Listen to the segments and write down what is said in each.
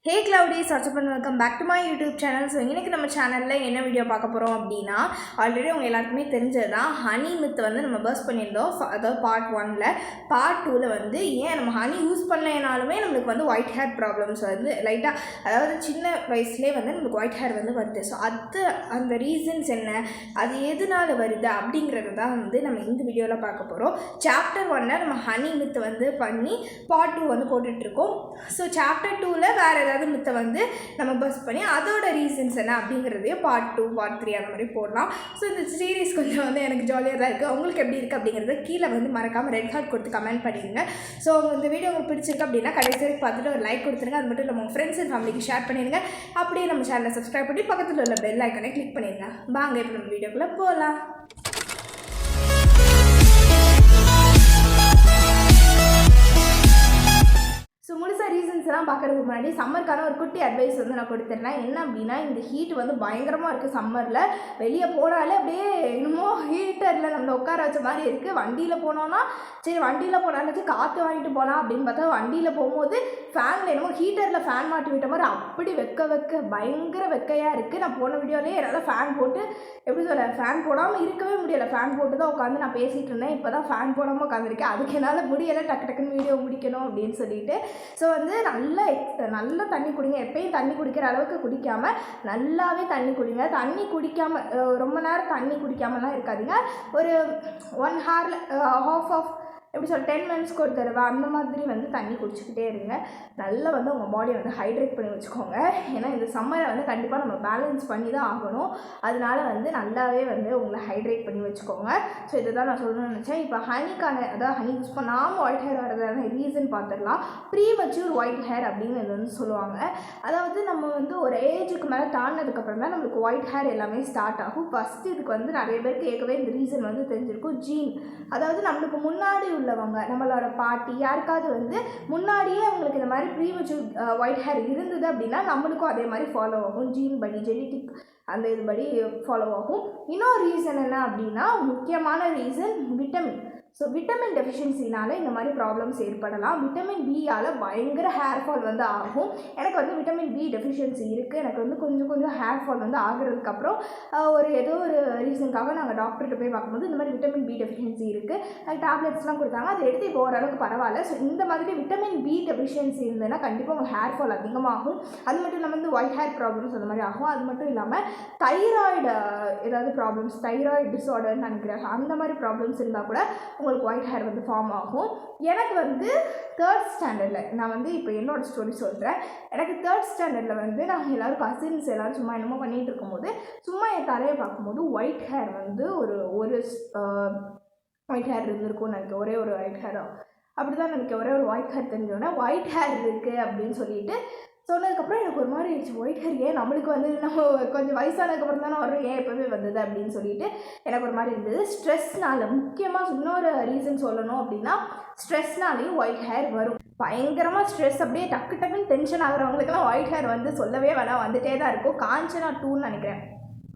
Hey cloudies, welcome back to my YouTube channel. So இன்றைக்கி நம்ம சேனலில் என்ன வீடியோ பார்க்க போகிறோம் அப்படின்னா, ஆல்ரெடி உங்கள் எல்லாருக்குமே தெரிஞ்சது தான் ஹனி மித் வந்து நம்ம பர்ஸ்ட் பண்ணியிருந்தோம். அதாவது பார்ட் 1ல். பார்ட் 2ல் வந்து ஏன் நம்ம ஹனி யூஸ் பண்ணலைனாலுமே நம்மளுக்கு வந்து ஒயிட் ஹேர் ப்ராப்ளம்ஸ் வந்து லைட்டாக, அதாவது சின்ன வயசுலேயே வந்து நம்மளுக்கு ஒயிட் ஹேர் வந்து வருது. ஸோ அந்த ரீசன்ஸ் என்ன, அது எதனால் வருது அப்படிங்கிறது தான் வந்து நம்ம இந்த வீடியோவில் பார்க்க போகிறோம். சாப்டர் 1ல் நம்ம ஹனி மித் வந்து பண்ணி பார்ட் 2 வந்து போட்டுட்ருக்கோம். ஸோ சாப்டர் 2ல் வேறு ஏதாவது மித்தை வந்து நம்ம பஸ் பண்ணி அதோட ரீசன்ஸ் என்ன அப்படிங்கிறதையும் பார்ட் 2 பார்ட் 3 அந்த மாதிரி போடலாம். ஸோ இந்த சீரீஸ் கொஞ்சம் வந்து எனக்கு ஜாலியாக தான் இருக்குது. உங்களுக்கு எப்படி இருக்குது அப்படிங்கிறத கீழே வந்து மறக்காமல் ரெட் ஹார்ட் கொடுத்து கமெண்ட் பண்ணிடுங்க. ஸோ இந்த வீடியோ உங்களுக்கு பிடிச்சிருக்கு அப்படின்னா கடைசி வரைக்கும் பார்த்துட்டு ஒரு லைக் கொடுத்துருங்க. அது மட்டும் இல்லை உங்கள் ஃப்ரெண்ட்ஸ் அண்ட் ஃபேமிலிக்கு ஷேர் பண்ணிடுங்க. அப்படியே நம்ம சேனலை சப்ஸ்கிரைப் பண்ணி பக்கத்தில் உள்ள பெல் ஐக்கனை கிளிக் பண்ணிடுங்க. வாங்க இப்போ நம்ம வீடியோக்குள்ளே போகலாம். ஸோ முழுசாக ரீசன்ஸ்லாம் பார்க்குறதுக்கு முன்னாடி சம்மருக்கான ஒரு குட்டி அட்வைஸ் வந்து நான் கொடுத்துருந்தேன். என்ன அப்படின்னா, இந்த ஹீட் வந்து பயங்கரமாக இருக்குது சம்மரில். வெளியே போனாலே அப்படியே என்னமோ ஹீட்டரில் நம்மளை உட்கார வச்ச மாதிரி இருக்குது. வண்டியில் போனோன்னா சரி வண்டியில் போனாலும் காற்று வாங்கிட்டு போகலாம் அப்படின்னு பார்த்தா, வண்டியில் போகும்போது ஃபேனில் என்னமோ ஹீட்டரில் ஃபேன் மாட்டி விட்ட மாதிரி அப்படி பயங்கர வெக்கையாக இருக்குது. நான் போன வீடியோலேயே என்னால் ஃபேன் போட்டு எப்படி சொல்ல, ஃபேன் போடாமல் இருக்கவே முடியலை. ஃபேன் போட்டு தான் உட்காந்து நான் பேசிகிட்டு இருந்தேன். இப்போ தான் ஃபேன் போடாமல் உட்காந்துருக்கேன். அதுக்கு என்னால் முடியலை, டக்குன்னு வீடியோ முடிக்கணும் அப்படின்னு சொல்லிட்டு. ஸோ வந்து நல்லா தண்ணி குடிங்க. எப்பயும் தண்ணி குடிக்கிற அளவுக்கு குடிக்காமல் நல்லாவே தண்ணி குடிங்க. தண்ணி குடிக்காமல் ரொம்ப நேரம் தண்ணி குடிக்காமலாம் இருக்காதிங்க. ஒரு 1 ஹாரில் ஆஃப் எப்படி சொல்ல 10 மினிட்ஸ்க்கு ஒரு தடவை அந்த மாதிரி வந்து தண்ணி குடிச்சிக்கிட்டே இருங்க. நல்லா வந்து உங்கள் பாடியை வந்து ஹைட்ரேட் பண்ணி வச்சுக்கோங்க. ஏன்னா இந்த சம்மரை வந்து கண்டிப்பாக நம்ம பேலன்ஸ் பண்ணி தான் ஆகணும். அதனால வந்து நல்லாவே வந்து உங்களை ஹைட்ரேட் பண்ணி வச்சுக்கோங்க. ஸோ இதை தான் நான் சொல்லணும்னு நினச்சேன். இப்போ அதாவது ஹனி யூஸ் பண்ணாமல் ஒயிட் ஹேர் வரதான ரீசன் பார்த்துடலாம். ப்ரீமெச்சூர் ஒயிட் ஹேர் அப்படின்னு இது வந்து சொல்லுவாங்க. அதாவது நம்ம வந்து ஒரு ஏஜுக்கு மேலே தாண்டினதுக்கப்புறம் தான் நம்மளுக்கு ஒயிட் ஹேர் எல்லாமே ஸ்டார்ட் ஆகும். ஃபஸ்ட்டு இதுக்கு வந்து நிறைய பேருக்கு கேட்கவே இந்த ரீசன் வந்து தெரிஞ்சிருக்கும். ஜீன், அதாவது நம்மளுக்கு முன்னாடி உள்ளவங்க, நம்மளோட பாட்டி யாருக்காவது வந்து முன்னாடியே அவங்களுக்கு இந்த மாதிரி ப்ரீமெச்சூர் ஒயிட் ஹேர் இருந்தது அப்படின்னா நம்மளுக்கும் அதே மாதிரி ஃபாலோ ஆகும். ஜீன் படி, ஜெனட்டிக் அந்த இதுபடி ஃபாலோ ஆகும். இன்னொரு ரீசன் என்ன அப்படின்னா, முக்கியமான ரீசன் விட்டமின். ஸோ விட்டமின் டெஃபிஷியன்சினால் இந்த மாதிரி ப்ராப்ளம்ஸ் ஏற்படலாம். விட்டமின் பியால் பயங்கர ஹேர் ஃபால் வந்து ஆகும். எனக்கு வந்து விட்டமின் பி டெஃபிஷியன்சி இருக்குது. எனக்கு வந்து கொஞ்சம் ஹேர் ஃபால் வந்து ஆகிறதுக்கப்புறம் ஏதோ ஒரு ரீசனுக்காக நாங்கள் டாக்டர்கிட்ட போய் பார்க்கும்போது இந்த மாதிரி விட்டமின் பி டெஃபிஷியன்சி இருக்குது, அது டேப்லெட்ஸ்லாம் கொடுத்தாங்க. அதை எடுத்து இப்போ ஓரளவுக்கு பரவாயில்ல. ஸோ இந்த மாதிரி விட்டமின் பி டெஃபிஷியன்சி இருந்ததுன்னா கண்டிப்பாக உங்கள் ஹேர் ஃபால் அதிகமாகும். அது மட்டும் இல்லாமல் வந்து ஒயிட் ஹேர் ப்ராப்ளம்ஸ் அந்த மாதிரி ஆகும். அது மட்டும் இல்லாமல் தைராய்டு ஏதாவது ப்ராப்ளம்ஸ், தைராய்டு டிஸார்டர்னு நினைக்கிறேன், அந்த மாதிரி ப்ராப்ளம்ஸ் இருந்தால் கூட உங்களுக்கு ஒயிட் ஹேர் வந்து ஃபார்ம் ஆகும். எனக்கு வந்து 3rd ஸ்டாண்டர்டில், நான் வந்து இப்போ என்னோடய ஸ்டோரி சொல்கிறேன். எனக்கு 3rd ஸ்டாண்டர்டில் வந்து நாங்கள் எல்லோரும் கசின்ஸ் எல்லோரும் சும்மா என்னமோ பண்ணிகிட்டு இருக்கும்போது சும்மா என் தலையை பார்க்கும்போது ஒயிட் ஹேர் வந்து ஒரு ஒயிட் ஹேர் இருந்திருக்கும்னு நினைக்கிறேன். ஒரே ஒரு ஒயிட் ஹேர் அப்படி தான் நினைக்கிறேன். ஒரே ஒரு ஒயிட் ஹேர் தெரிஞ்சோடனே ஒயிட் ஹேர் இருக்குது அப்படின்னு சொல்லிட்டு சொன்னதுக்கப்புறம் எனக்கு ஒரு மாதிரி ஆயிடுச்சு. ஒயிட் ஹேர் ஏன் நம்மளுக்கு வந்து நம்ம கொஞ்சம் வயசானதுக்கப்புறம் தானே வரும், ஏன் எப்போவே வந்தது அப்படின்னு சொல்லிட்டு எனக்கு ஒரு மாதிரி இருந்தது. ஸ்ட்ரெஸ்னால், முக்கியமாக இன்னொரு ரீசன் சொல்லணும் அப்படின்னா, ஸ்ட்ரெஸ்னாலேயும் ஒயிட் ஹேர் வரும். பயங்கரமாக ஸ்ட்ரெஸ் அப்படியே டக்குன்னு டென்ஷன் ஆகிறவங்களுக்குலாம் ஒயிட் ஹேர் வந்து சொல்லவே வேணாம், வந்துகிட்டே தான் இருக்கும். காஞ்சனா 2ன்னு நினைக்கிறேன்,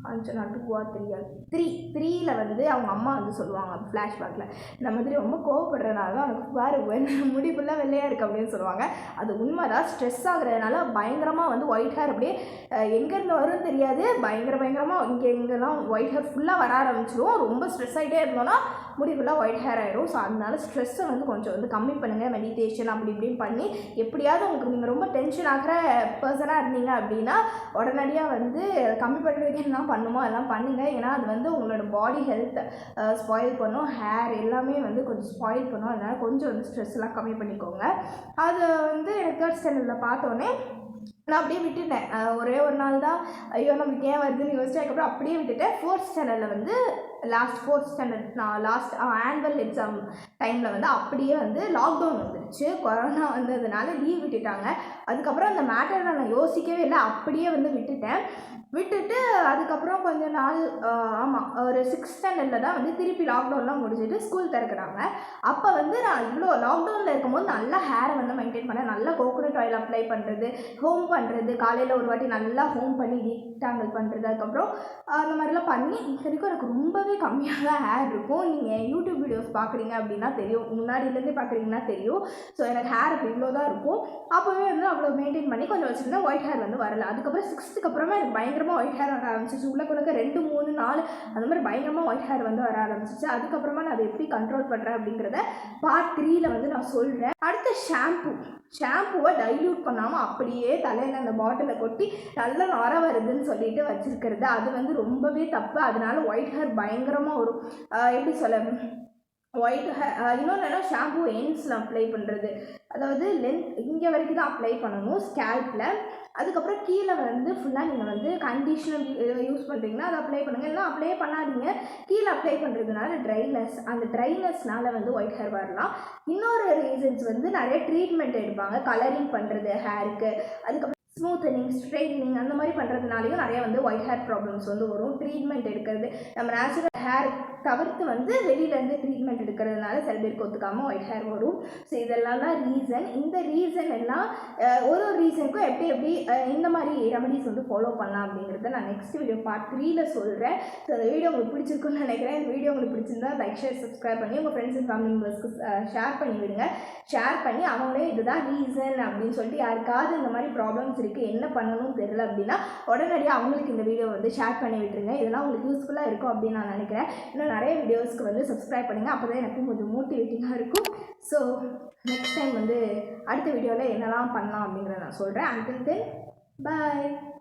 காஞ்சனா 2 3ல் வந்து அவங்க அம்மா வந்து சொல்லுவாங்க ஃப்ளாஷ்பேக்கில், இந்த மாதிரி ரொம்ப கோவப்படுறதுனால தான் அவனுக்கு பாரு முடி ஃபுல்லாக வெள்ளையாக இருக்குது அப்படின்னு சொல்லுவாங்க. அது உண்மை தான். ஸ்ட்ரெஸ் ஆகுறதுனால பயங்கரமாக வந்து ஒயிட் ஹேர் அப்படியே எங்கேருந்து வரும்னு தெரியாது, பயங்கரமாக இங்கெல்லாம் ஒயிட் ஹேர் ஃபுல்லாக வர ஆரம்பிச்சிடும். ரொம்ப ஸ்ட்ரெஸ் ஆகிட்டே இருந்தோன்னா முடி ஃபுல்லாக ஒயிட் ஹேர் ஆகிடும். ஸோ அதனால ஸ்ட்ரெஸ்ஸை வந்து கொஞ்சம் வந்து கம்மி பண்ணுங்கள். மெடிடேஷன் அப்படி இப்படின்னு பண்ணி எப்படியாவது உங்களுக்கு நீங்கள் ரொம்ப டென்ஷன் ஆகிற பர்சனாக இருந்தீங்க அப்படின்னா உடனடியாக வந்து கம்மி பண்ணுறதுக்கு என்ன பண்ணுமோ அதெல்லாம் பண்ணுங்கள். ஏன்னா அது வந்து உங்களோட பாடி ஹெல்த்தை ஸ்பாயில் பண்ணும், ஹேர் எல்லாமே வந்து கொஞ்சம் ஸ்பாயில் பண்ணும். அதனால் கொஞ்சம் வந்து ஸ்ட்ரெஸ்லாம் கம்மி பண்ணிக்கோங்க. அது வந்து எனக்கு 3rd ஸ்டாண்டர்டில் பார்த்தோன்னே நான் அப்படியே விட்டுட்டேன். ஒரே ஒரு நாள் தான் ஐயோ நம்மளுக்கு ஏன் வருதுன்னு யோசிச்சு அதுக்கப்புறம் அப்படியே விட்டுட்டேன். 4th ஸ்டாண்டர்டில் வந்து ஃபோர்த் ஸ்டாண்டர்ட் நான் ஆனுவல் எக்ஸாம் டைமில் வந்து அப்படியே வந்து லாக்டவுன் வந்துடுச்சு. கொரோனா வந்ததுனால லீவ் விட்டுட்டாங்க. அதுக்கப்புறம் அந்த மேட்டரை நான் யோசிக்கவே இல்லை, அப்படியே வந்து விட்டுட்டு அதுக்கப்புறம் கொஞ்ச நாள் ஒரு 6th ஸ்டாண்டர்டில் தான் வந்து திருப்பி லாக்டவுன்லாம் முடிஞ்சிட்டு ஸ்கூல் திறக்கிறாங்க. அப்போ வந்து நான் இவ்வளோ லாக்டவுனில் இருக்கும்போது நல்லா ஹேரை வந்து மெயின்டைன் பண்ணேன். நல்லா கோகோனட் ஆயில் அப்ளை பண்ணுறது, ஹோம் பண்ணுறது, காலையில் ஒரு வாட்டி நல்லா ஹோம் பண்ணி டீடாங்கிள் பண்ணுறது, அதுக்கப்புறம் அந்த மாதிரிலாம் பண்ணி இத்தனைக்கும் எனக்கு ரொம்பவே கம்மியாக தான் ஹேர் இருக்கும். நீங்கள் யூடியூப் வீடியோஸ் பார்க்குறீங்க அப்படின்னா தெரியும், முன்னாடியிலேருந்தே பார்க்குறீங்கன்னா தெரியும். ஸோ எனக்கு ஹேர் அப்போ இவ்வளோ தான் இருக்கும். அப்போவே வந்து அவ்வளோ மெயின்டைன் பண்ணி கொஞ்சம் வச்சுருந்தேன். ஒயிட் ஹேர் வந்து வரல. அதுக்கப்புறம் 6th அப்புறமா எனக்கு பயங்கரமாக ஒயிட் ஹேர் வர ஆரம்பிச்சிச்சு. உள்ளக்குள்ளக்க 2, 3, 4 அந்த மாதிரி பயங்கரமாக ஒயிட் ஹேர் வந்து வர ஆரம்பிச்சிச்சு. அதுக்கப்புறமா நான் அதை எப்படி கண்ட்ரோல் பண்ணுறேன் அப்படிங்கிறத பார்ட் 3ல வந்து நான் சொல்கிறேன். அடுத்த ஷாம்புவை டைல்யூட் பண்ணாமல் அப்படியே தலையில் அந்த பாட்டிலை கொட்டி நல்லா நுர வருதுன்னு சொல்லிட்டு வச்சுருக்கிறது, அது வந்து ரொம்பவே தப்பு. அதனால ஒயிட் ஹேர் பயங்கரமாக வரும். எப்படி சொல்ல, ஒயிட் ஹேர் இன்னொன்று என்ன, ஷாம்பு எண்ட்ஸில் அப்ளை பண்ணுறது, அதாவது லென்த் இங்கே வரைக்கும் தான் அப்ளை பண்ணணும் ஸ்கேல்பில். அதுக்கப்புறம் கீழே வந்து ஃபுல்லாக நீங்கள் வந்து கண்டிஷ்னர் யூஸ் பண்ணுறீங்கன்னா அதை அப்ளை பண்ணுங்கள். இல்லைனா அப்ளை பண்ணாதீங்க. கீழே அப்ளை பண்ணுறதுனால ட்ரைனஸ், அந்த ட்ரைனஸ்னால் வந்து ஒயிட் ஹேர் வரலாம். இன்னொரு ரீசன்ஸ் வந்து நிறைய ட்ரீட்மெண்ட் எடுப்பாங்க, கலரிங் பண்ணுறது ஹேருக்கு, அதுக்கப்புறம் ஸ்மூத்தனிங், ஸ்ட்ரைட்னிங் அந்த மாதிரி பண்ணுறதுனாலையும் நிறைய வந்து ஒயிட் ஹேர் ப்ராப்ளம்ஸ் வந்து வரும். ட்ரீட்மெண்ட் எடுக்கிறது நம்ம நேச்சுரல் ஹேர் தவிர்த்து வந்து வெளியிலேருந்து ட்ரீட்மெண்ட் எடுக்கிறதுனால சில பேருக்கு ஒத்துக்காமல் ஒயிட் ஹேர் வரும். ஸோ இதெல்லாம் தான் ரீசன். இந்த ரீசன் எல்லாம் ஒரு ரீசனுக்கும் எப்படி இந்த மாதிரி ரெமடிஸ் வந்து ஃபாலோ பண்ணலாம் அப்படிங்கிறத நான் நெக்ஸ்ட் வீடியோ பார்ட் 3ல சொல்கிறேன். ஸோ அந்த வீடியோ உங்களுக்கு பிடிச்சிருக்குன்னு நினைக்கிறேன். இந்த வீடியோ உங்களுக்கு பிடிச்சிருந்தா லைக், ஷேர், சப்ஸ்கிரைப் பண்ணி உங்கள் ஃப்ரெண்ட்ஸ் அண்ட் ஃபேமிலி மெம்பர்ஸ்க்கு ஷேர் பண்ணி விடுங்க. ஷேர் பண்ணி அவங்களே இதுதான் ரீசன் அப்படின்னு சொல்லிட்டு யாருக்காவது இந்த மாதிரி ப்ராப்ளம்ஸ் இருக்குது, என்ன பண்ணணும்னு தெரியல அப்படின்னா உடனடியாக அவங்களுக்கு இந்த வீடியோ வந்து ஷேர் பண்ணி விட்டுருங்க. இதெல்லாம் உங்களுக்கு யூஸ்ஃபுல்லாக இருக்கும் அப்படின்னு நான் நினைக்கிறேன். இன்னும் நிறைய வீடியோஸ்க்கு வந்து சப்ஸ்கிரைப் பண்ணுங்கள். அப்போ தான் எனக்கும் கொஞ்சம் மோட்டிவேட்டிங்காக இருக்கும். ஸோ நெக்ஸ்ட் டைம் வந்து அடுத்த வீடியோவில் என்னெல்லாம் பண்ணலாம் அப்படிங்கிறத நான் சொல்கிறேன். until then bye.